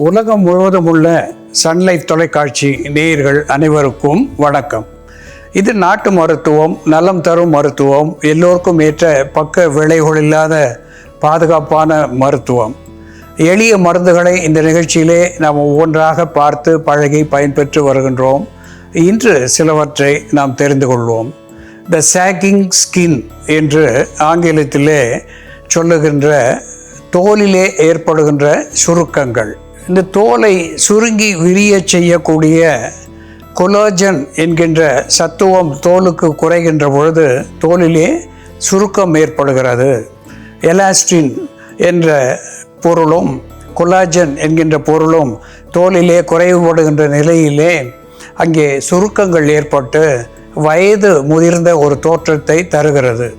உலகம் முழுவதும் உள்ள சன்லைஃப் தொலைக்காட்சி நேயர்கள் அனைவருக்கும் வணக்கம். இது நாட்டு மருத்துவம், நலம் தரும் மருத்துவம், எல்லோருக்கும் ஏற்ற பக்க விளைவுகள் இல்லாத பாதுகாப்பான மருத்துவம். எளிய மருந்துகளை இந்த நிகழ்ச்சியிலே நாம் ஒவ்வொன்றாக பார்த்து பழகி பயன்பெற்று வருகின்றோம். இன்று சிலவற்றை நாம் தெரிந்து கொள்வோம். த சாகிங் ஸ்கின் என்று ஆங்கிலத்திலே சொல்லுகின்ற தோலிலே ஏற்படுகின்ற சுருக்கங்கள். இந்த தோலை சுருங்கி விரிய செய்யக்கூடிய கொலாஜன் என்கின்ற சத்துவம் தோலுக்கு குறைகின்ற பொழுது தோலிலே சுருக்கம் ஏற்படுகிறது. எலாஸ்டின் என்ற பொருளும் கொலாஜன் என்கின்ற பொருளும் தோலிலே குறைவுபடுகின்ற நிலையிலே அங்கே சுருக்கங்கள் ஏற்பட்டு வயது முதிர்ந்த ஒரு தோற்றத்தை தருகிறது.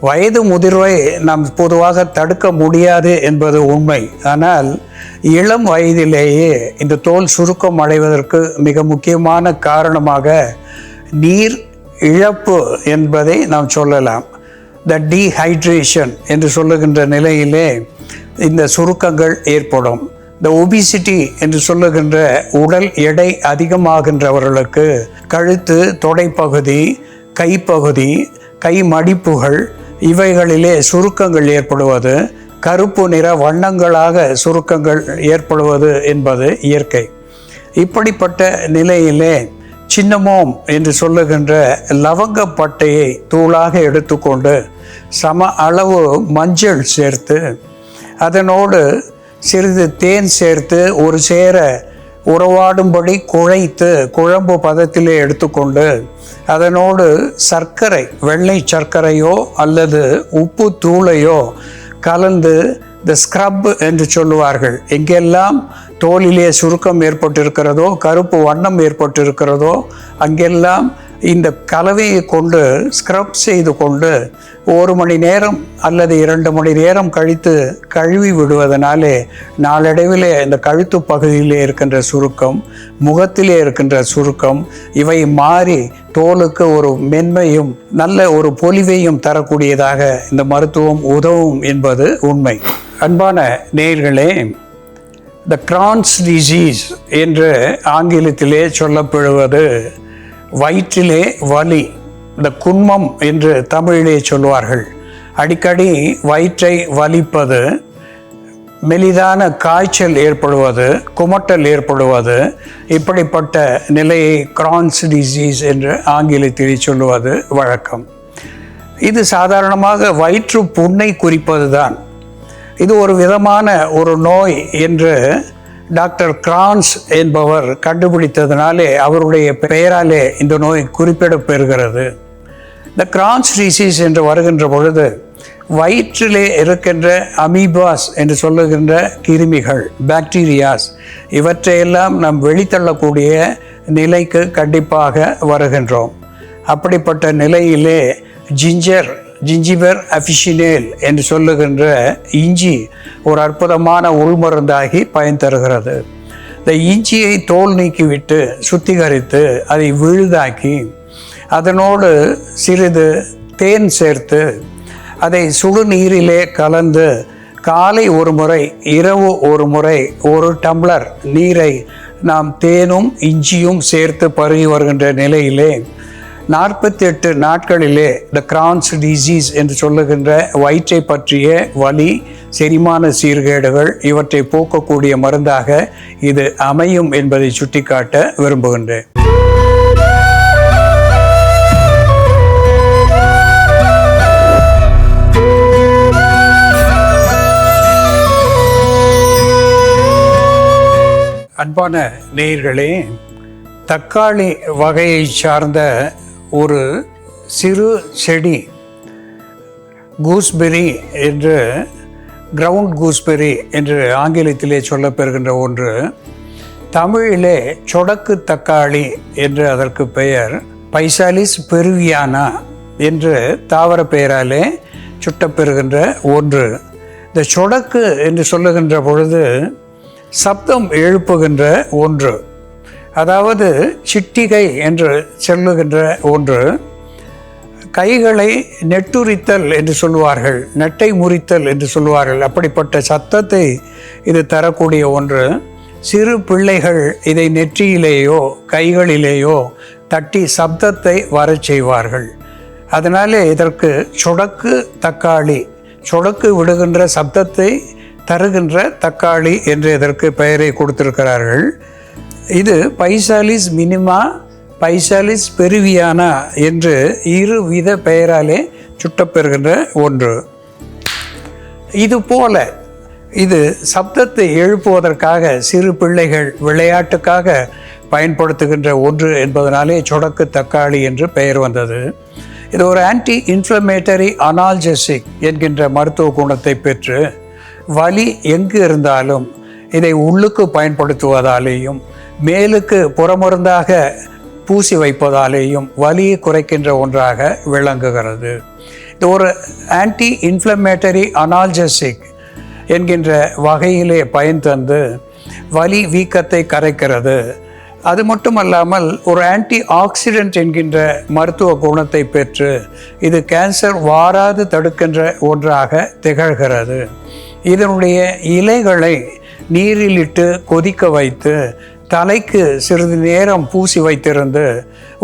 வயது முதிர்வை நாம் பொதுவாக தடுக்க முடியாது என்பது உண்மை. ஆனால் இளம் வயதிலேயே இந்த தோல் சுருக்கம் அடைவதற்கு மிக முக்கியமான காரணமாக நீர் இழப்பு என்பதை நாம் சொல்லலாம். த டீஹைட்ரேஷன் என்று சொல்லுகின்ற நிலையிலே இந்த சுருக்கங்கள் ஏற்படும். இந்த ஒபிசிட்டி என்று சொல்லுகின்ற உடல் எடை அதிகமாகின்றவர்களுக்கு கழுத்து, தொடைப்பகுதி, கைப்பகுதி, கை மடிப்புகள் இவைகளிலே சுருக்கங்கள் ஏற்படுவது, கருப்பு நிற வண்ணங்களாக சுருக்கங்கள் ஏற்படுவது என்பது இயற்கை. இப்படிப்பட்ட நிலையிலே சின்னமோம் என்று சொல்லுகின்ற லவங்கப்பட்டையை தூளாக எடுத்துக்கொண்டு சம அளவு மஞ்சள் சேர்த்து அதனோடு சிறிது தேன் சேர்த்து ஒரு சேர உறவாடும்படி குழைத்து குழம்பு பதத்திலே எடுத்துக்கொண்டு அதனோடு சர்க்கரை, வெள்ளை சர்க்கரையோ அல்லது உப்பு தூளையோ கலந்து இந்த ஸ்க்ரப் என்று சொல்லுவார்கள். எங்கெல்லாம் தோலிலே சுருக்கம் ஏற்பட்டிருக்கிறதோ, கருப்பு வண்ணம் ஏற்பட்டிருக்கிறதோ அங்கெல்லாம் இந்த கலவையை கொண்டு ஸ்க்ரப் செய்து கொண்டு 1 மணி நேரம் அல்லது 2 மணி நேரம் கழித்து கழுவி விடுவதனாலே நாளடைவிலே இந்த கழுத்து பகுதியிலே இருக்கின்ற சுருக்கம், முகத்திலே இருக்கின்ற சுருக்கம் இவை மாறி தோலுக்கு ஒரு மென்மையும் நல்ல ஒரு பொலிவையும் தரக்கூடியதாக இந்த மருத்துவம் உதவும் என்பது உண்மை. அன்பான நேயர்களே, த கிரான்ஸ் டிசீஸ் என்று ஆங்கிலத்திலே சொல்லப்படுவது வயிற்றிலே வலி, இந்த குன்மம் என்று தமிழிலே சொல்வார்கள். அடிக்கடி வயிற்றை வலிப்பது, மெலிதான காய்ச்சல் ஏற்படுவது, குமட்டல் ஏற்படுவது, இப்படிப்பட்ட நிலையை கிரான்ஸ் டிசீஸ் என்று ஆங்கிலத்தில் சொல்லுவது வழக்கம். இது சாதாரணமாக வயிற்று புண்ணை குறிப்பது தான். இது ஒரு விதமான ஒரு நோய் என்று டாக்டர் கிரான்ஸ் என்பவர் கண்டுபிடித்ததினாலே அவருடைய பெயராலே இந்த நோய் குறிப்பிடப்பெறுகிறது. இந்த கிரான்ஸ் டிசீஸ் என்று வருகின்ற பொழுது வயிற்றிலே இருக்கின்ற அமீபாஸ் என்று சொல்லுகின்ற கிருமிகள், பாக்டீரியாஸ் இவற்றையெல்லாம் நாம் வெளித்தள்ளக்கூடிய நிலைக்கு கண்டிப்பாக வருகின்றோம். அப்படிப்பட்ட நிலையிலே ஜிஞ்சிபர் அஃபிஷினேல் என்று சொல்லுகின்ற இஞ்சி ஒரு அற்புதமான உள்மருந்தாகி பயன் தருகிறது. இந்த இஞ்சியை தோல் நீக்கிவிட்டு சுத்திகரித்து அதை விழுதாக்கி அதனோடு சிறிது தேன் சேர்த்து அதை சுடுநீரிலே கலந்து காலை ஒரு முறை, இரவு ஒரு முறை 1 டம்ளர் நீரை நாம் தேனும் இஞ்சியும் சேர்த்து பருகி வருகின்ற நிலையிலே 48 நாட்களிலே த கிரான்ஸ் டிசீஸ் என்று சொல்லுகின்ற வயிற்றை பற்றிய வலி, செரிமான சீர்கேடுகள் இவற்றை போக்கக்கூடிய மருந்தாக இது அமையும் என்பதை சுட்டிக்காட்ட விரும்புகின்றேன். அன்பான நேயர்களே, தக்காளி வகையை சார்ந்த ஒரு சிறு செடி கூஸ்பெரி என்று, கிரவுண்ட் கூஸ்பெரி என்று ஆங்கிலத்திலே சொல்லப்பெறுகின்ற ஒன்று, தமிழிலே சொடக்கு தக்காளி என்று அதற்கு பெயர், பைசாலிஸ் பெருவியானா என்று தாவர பெயராலே சுட்டப்பெறுகின்ற ஒன்று. இந்த சொடக்கு என்று சொல்லுகின்ற பொழுது சப்தம் எழுப்புகின்ற ஒன்று, அதாவது சிட்டிகை என்று சொல்லுகின்ற ஒன்று. கைகளை நெட்டுரித்தல் என்று சொல்லுவார்கள், நெட்டை முறித்தல் என்று சொல்லுவார்கள். அப்படிப்பட்ட சத்தத்தை இது தரக்கூடிய ஒன்று. சிறு பிள்ளைகள் இதை நெற்றியிலேயோ கைகளிலேயோ தட்டி சப்தத்தை வரச் செய்வார்கள். அதனாலே இதற்கு சொடக்கு தக்காளி, சொடக்கு விடுகின்ற சப்தத்தை தருகின்ற தக்காளி என்று இதற்கு பெயரை கொடுத்திருக்கிறார்கள். இது பைசாலிஸ் மினிமா, பைசாலிஸ் பெருவியானா என்று இரு வித பெயராலே சுட்டப்பெறுகின்ற ஒன்று. இதுபோல இது சப்தத்தை எழுப்புவதற்காக சிறு பிள்ளைகள் விளையாட்டுக்காக பயன்படுத்துகின்ற ஒன்று என்பதனாலே சொடக்கு தக்காளி என்று பெயர் வந்தது. இது ஒரு ஆன்டி இன்ஃப்ளமேட்டரி அனால்ஜெசிக் என்கின்ற மருத்துவ குணத்தை பெற்று வலி எங்கு இருந்தாலும் இதை உள்ளுக்கு பயன்படுத்துவதாலேயும் மேலுக்கு புறமருந்தாக பூசி வைப்பதாலேயும் வலியை குறைக்கின்ற ஒன்றாக விளங்குகிறது. இது ஒரு ஆன்டி இன்ஃப்ளமேட்டரி அனால்ஜெசிக் என்கின்ற வகையிலே பயன் தந்து வலி வீக்கத்தை கரைக்கிறது. அது மட்டுமல்லாமல் ஒரு ஆன்டி ஆக்சிடென்ட் என்கின்ற மருத்துவ குணத்தை பெற்று இது கேன்சர் வாராது தடுக்கின்ற ஒன்றாக திகழ்கிறது. இதனுடைய இலைகளை நீரில் இட்டு கொதிக்க வைத்து தலைக்கு சிறிது நேரம் பூசி வைத்திருந்து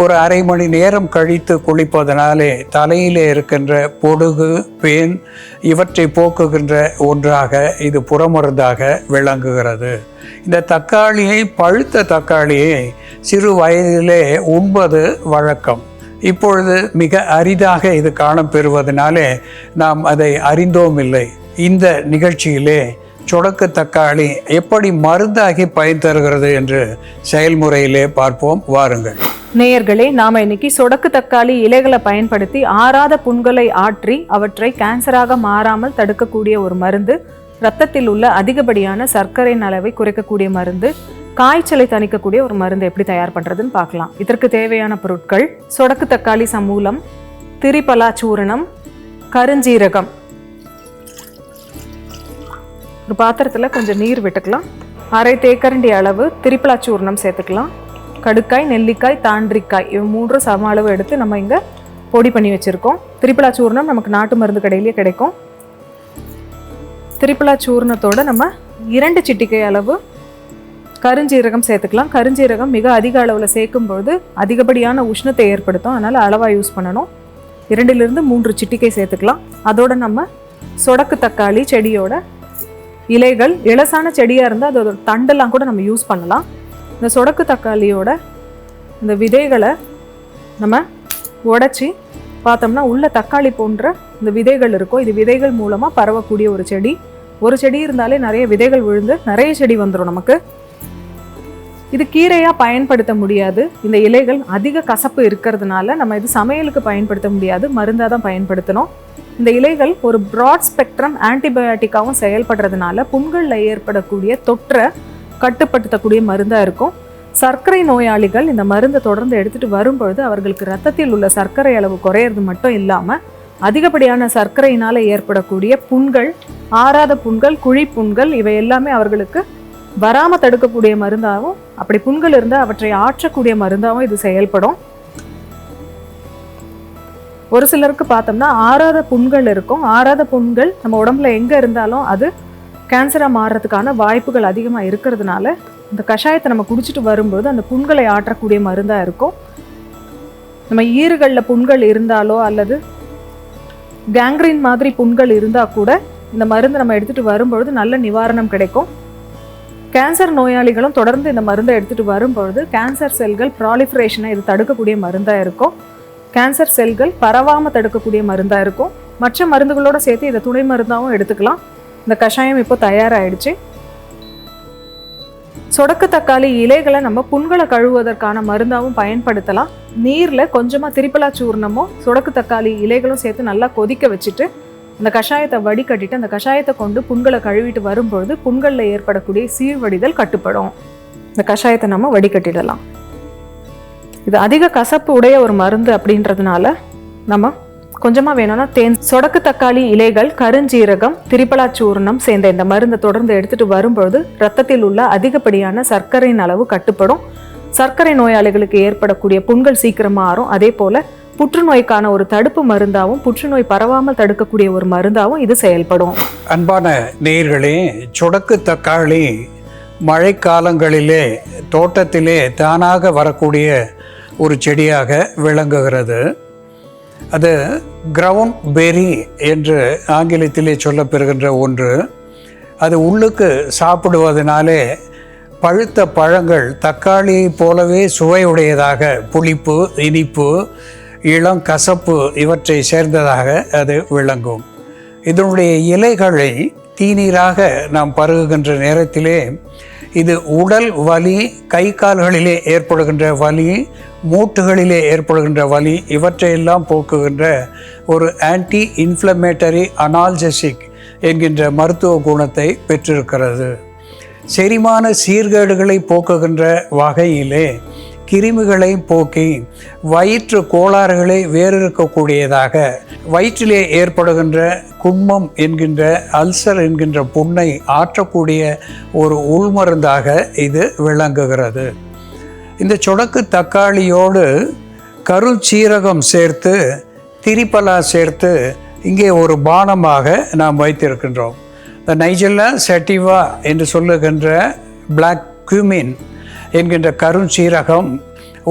ஒரு அரை மணி நேரம் கழித்து குளிப்பதனாலே தலையிலே இருக்கின்ற பொடுகு, பேன் இவற்றை போக்குகின்ற ஒன்றாக இது புறமருந்தாக விளங்குகிறது. இந்த தக்காளியை, பழுத்த தக்காளியை சிறு வயதிலே உண்பது வழக்கம். இப்பொழுது மிக அரிதாக இது காணப்பெறுவதனாலே நாம் அதை அறிந்தோம் இல்லை. இந்த நிகழ்ச்சியிலே சொடக்கு தக்காளி எப்படி மருந்தாகி பயன் தருகிறது என்று செயல்முறையிலே பார்ப்போம், வாருங்கள். நேயர்களே, நாம இன்னைக்கு சொடக்கு தக்காளி இலைகளை பயன்படுத்தி ஆறாத புண்களை ஆற்றி அவற்றை கேன்சராக மாறாமல் தடுக்கக்கூடிய ஒரு மருந்து, இரத்தத்தில் உள்ள அதிகப்படியான சர்க்கரையின் அளவை குறைக்கக்கூடிய மருந்து, காய்ச்சலை தணிக்கக்கூடிய ஒரு மருந்து எப்படி தயார் பண்றதுன்னு பார்க்கலாம். இதற்கு தேவையான பொருட்கள்: சொடக்கு தக்காளி சமூலம், திரிபலா சூரணம், கருஞ்சீரகம். ஒரு பாத்திரத்தில் கொஞ்சம் நீர் விட்டுக்கலாம். அரை தேக்கரண்டி அளவு திரிபலா சூர்ணம் சேர்த்துக்கலாம். கடுக்காய், நெல்லிக்காய், தாண்டிக்காய் இவ் மூன்றும் சம அளவு எடுத்து நம்ம இங்கே பொடி பண்ணி வச்சுருக்கோம். திரிபலா சூர்ணம் நமக்கு நாட்டு மருந்து கடையிலேயே கிடைக்கும். திரிபலா சூர்ணத்தோடு நம்ம 2 சிட்டிகை அளவு கருஞ்சீரகம் சேர்த்துக்கலாம். கருஞ்சீரகம் மிக அதிக அளவில் சேர்க்கும்பொழுது அதிகப்படியான உஷ்ணத்தை ஏற்படுத்தும். அதனால் அளவாக யூஸ் பண்ணணும். 2லிருந்து 3 சிட்டிகை சேர்த்துக்கலாம். அதோடு நம்ம சொடக்கு தக்காளி செடியோட இலைகள், இலசான செடியாக இருந்தால் அதோட தண்டெல்லாம் கூட நம்ம யூஸ் பண்ணலாம். இந்த சொடக்கு தக்காளியோட இந்த விதைகளை நம்ம உடைச்சி பார்த்தோம்னா உள்ள தக்காளி போன்ற இந்த விதைகள் இருக்கும். இது விதைகள் மூலமாக பரவக்கூடிய ஒரு செடி. ஒரு செடி இருந்தாலே நிறைய விதைகள் விழுந்து நிறைய செடி வந்துடும் நமக்கு. இது கீரையாக பயன்படுத்த முடியாது. இந்த இலைகள் அதிக கசப்பு இருக்கிறதுனால நம்ம இது சமையலுக்கு பயன்படுத்த முடியாது, மருந்தாக தான் பயன்படுத்தணும். இந்த இலைகள் ஒரு ப்ராட் ஸ்பெக்ட்ரம் ஆன்டிபயோட்டிக்காகவும் செயல்படுறதுனால புண்களில் ஏற்படக்கூடிய தொற்றை கட்டுப்படுத்தக்கூடிய மருந்தாக இருக்கும். சர்க்கரை நோயாளிகள் இந்த மருந்தை தொடர்ந்து எடுத்துகிட்டு வரும்பொழுது அவர்களுக்கு ரத்தத்தில் உள்ள சர்க்கரை அளவு குறையிறது மட்டும் இல்லாமல் அதிகப்படியான சர்க்கரையினால் ஏற்படக்கூடிய புண்கள், ஆறாத புண்கள், குழி புண்கள் இவை எல்லாமே அவர்களுக்கு வராமல் தடுக்கக்கூடிய மருந்தாகவும், அப்படி புண்கள் இருந்தால் அவற்றை ஆற்றக்கூடிய மருந்தாகவும் இது செயல்படும். ஒரு சிலருக்கு பார்த்தோம்னா ஆறாத புண்கள் இருக்கும். ஆறாத புண்கள் நம்ம உடம்புல எங்கே இருந்தாலும் அது கேன்சராக மாறுறதுக்கான வாய்ப்புகள் அதிகமாக இருக்கிறதுனால இந்த கஷாயத்தை நம்ம குடிச்சிட்டு வரும்போது அந்த புண்களை ஆற்றக்கூடிய மருந்தாக இருக்கும். நம்ம ஈறுகளில் புண்கள் இருந்தாலோ அல்லது கேங்க்ரீன் மாதிரி புண்கள் இருந்தால் கூட இந்த மருந்து நம்ம எடுத்துகிட்டு வரும்பொழுது நல்ல நிவாரணம் கிடைக்கும். கேன்சர் நோயாளிகளும் தொடர்ந்து இந்த மருந்தை எடுத்துகிட்டு வரும்பொழுது கேன்சர் செல்கள் ப்ராலிஃபரேஷனை இது தடுக்கக்கூடிய மருந்தாக இருக்கும். கேன்சர் செல்கள் பரவாமல் தடுக்கக்கூடிய மருந்தாக இருக்கும். மற்ற மருந்துகளோடு சேர்த்து இதை துணை மருந்தாகவும் எடுத்துக்கலாம். இந்த கஷாயம் இப்போ தயாராகிடுச்சு. சொடக்கு தக்காளி இலைகளை நம்ம புண்களை கழுவுவதற்கான மருந்தாகவும் பயன்படுத்தலாம். நீரில் கொஞ்சமாக திரிபலா சூர்ணமும் சொடக்கு தக்காளி இலைகளும் சேர்த்து நல்லா கொதிக்க வச்சுட்டு அந்த கஷாயத்தை வடிகட்டிட்டு அந்த கஷாயத்தை கொண்டு புண்களை கழுவிட்டு வரும்பொழுது புண்களில் ஏற்படக்கூடிய சீழ்வடிதல் கட்டுப்படும். இந்த கஷாயத்தை நம்ம வடிகட்டிடலாம். இது அதிக கசப்பு உடைய ஒரு மருந்து அப்படின்றதுனால நம்ம கொஞ்சமாக வேணும்னா தேன், சொடக்கு தக்காளி இலைகள், கருஞ்சீரகம், திரிபலா சூர்ணம் சேர்ந்த இந்த மருந்தை தொடர்ந்து எடுத்துகிட்டு வரும்பொழுது ரத்தத்தில் உள்ள அதிகப்படியான சர்க்கரையின் அளவு கட்டுப்படும். சர்க்கரை நோயாளிகளுக்கு ஏற்படக்கூடிய புண்கள் சீக்கிரம் மாறும். அதே போல் புற்றுநோய்க்கான ஒரு தடுப்பு மருந்தாகவும் புற்றுநோய் பரவாமல் தடுக்கக்கூடிய ஒரு மருந்தாகவும் இது செயல்படும். அன்பான நேயர்களே, சொடக்கு தக்காளி மழைக்காலங்களிலே தோட்டத்திலே தானாக வரக்கூடிய ஒரு செடியாக விளங்குகிறது. அது கிரவுண்ட் பெரி என்று ஆங்கிலத்திலே சொல்லப்பெறுகின்ற ஒன்று. அது உள்ளுக்கு சாப்பிடுவதனாலே பழுத்த பழங்கள் தக்காளியைப் போலவே சுவையுடையதாக, புளிப்பு, இனிப்பு, இளம் கசப்பு இவற்றை சேர்ந்ததாக அது விளங்கும். இதனுடைய இலைகளை தீநீராக நாம் பருகுகின்ற நேரத்திலே இது உடல் வலி, கை கால்களிலே ஏற்படுகின்ற வலி, மூட்டுகளிலே ஏற்படுகின்ற வலி இவற்றையெல்லாம் போக்குகின்ற ஒரு ஆன்டி இன்ஃப்ளமேட்டரி அனால்ஜெசிக் என்கின்ற மருத்துவ குணத்தை பெற்றிருக்கிறது. செரிமான சீர்கேடுகளை போக்குகின்ற வகையிலே கிருமிகளை போக்கி வயிற்று கோளாறுகளை வேறிருக்கக்கூடியதாக, வயிற்றிலே ஏற்படுகின்ற குன்மம் என்கின்ற அல்சர் என்கின்ற புண்ணை ஆற்றக்கூடிய ஒரு உள்மருந்தாக இது விளங்குகிறது. இந்த சொடக்கு தக்காளியோடு கருஞ்சீரகம் சேர்த்து, திரிபலா சேர்த்து இங்கே ஒரு பானமாக நாம் வைத்திருக்கின்றோம். இந்த நைஜெல்லா செட்டிவா என்று சொல்லுகின்ற பிளாக் குமின் என்கின்ற கருஞ்சீரகம்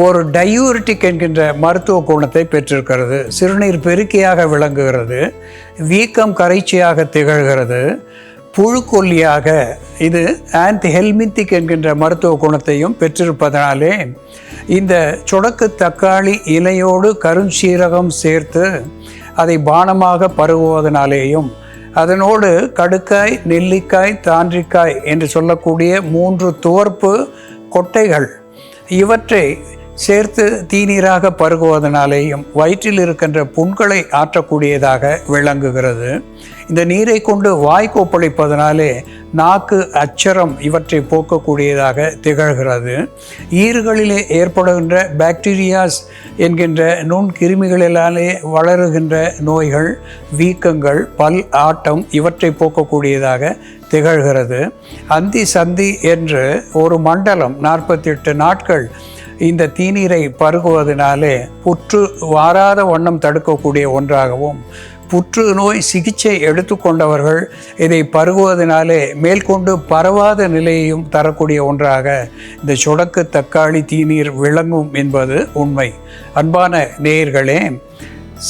ஒரு டயூரிட்டிக் என்கின்ற மருத்துவ குணத்தை பெற்றிருக்கிறது. சிறுநீர் பெருக்கியாக விளங்குகிறது, வீக்கம் கரைச்சியாக திகழ்கிறது, புழுக்கொல்லியாக இது ஆன்டி ஹெல்மித்திக் என்கின்ற மருத்துவ குணத்தையும் பெற்றிருப்பதனாலே இந்த சொடக்கு தக்காளி இலையோடு கருஞ்சீரகம் சேர்த்து அதை பானமாக பருகுவதனாலேயும், அதனோடு கடுக்காய், நெல்லிக்காய், தாண்டிக்காய் என்று சொல்லக்கூடிய 3 துவர்ப்பு கொட்டைகள் இவற்றை சேர்த்து தீநீராக பருகுவதனாலேயும் வயிற்றில் இருக்கின்ற புண்களை ஆற்றக்கூடியதாக விளங்குகிறது. இந்த நீரை கொண்டு வாய் கொப்பளிப்பதனாலே நாக்கு, அச்சரம் இவற்றை போக்கக்கூடியதாக திகழ்கிறது. ஈறுகளிலே ஏற்படுகின்ற பாக்டீரியாஸ் என்கின்ற நுண்கிருமிகளினாலே வளருகின்ற நோய்கள், வீக்கங்கள், பல் ஆட்டம் இவற்றை போக்கக்கூடியதாக திகழ்கிறது. அந்தி சந்தி என்று ஒரு மண்டலம் 48 நாட்கள் இந்த தீநீரை பருகுவதனாலே புற்று வாராத வண்ணம் தடுக்கக்கூடிய ஒன்றாகவும், புற்றுநோய் சிகிச்சை எடுத்துக்கொண்டவர்கள் இதை பருகுவதனாலே மேற்கொண்டு பரவாத நிலையையும் தரக்கூடிய ஒன்றாக இந்த சொடக்கு தக்காளி தீநீர் விளங்கும் என்பது உண்மை. அன்பான நேயர்களே,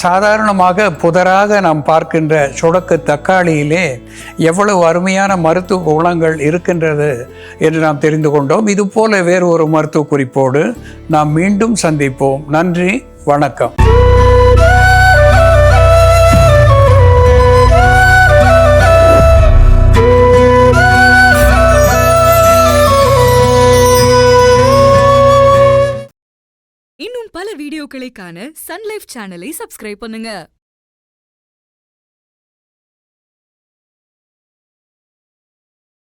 சாதாரணமாக புதராக நாம் பார்க்கின்ற சொடக்கு தக்காளியிலே எவ்வளவு அருமையான மருத்துவ குணங்கள் இருக்கின்றது என்று நாம் தெரிந்து கொண்டோம். இதுபோல வேறு ஒரு மருத்துவ குறிப்போடு நாம் மீண்டும் சந்திப்போம். நன்றி, வணக்கம். இன்னும் பல வீடியோக்களை காண சன் லைஃப் சேனலை சப்ஸ்கிரைப் பண்ணுங்க.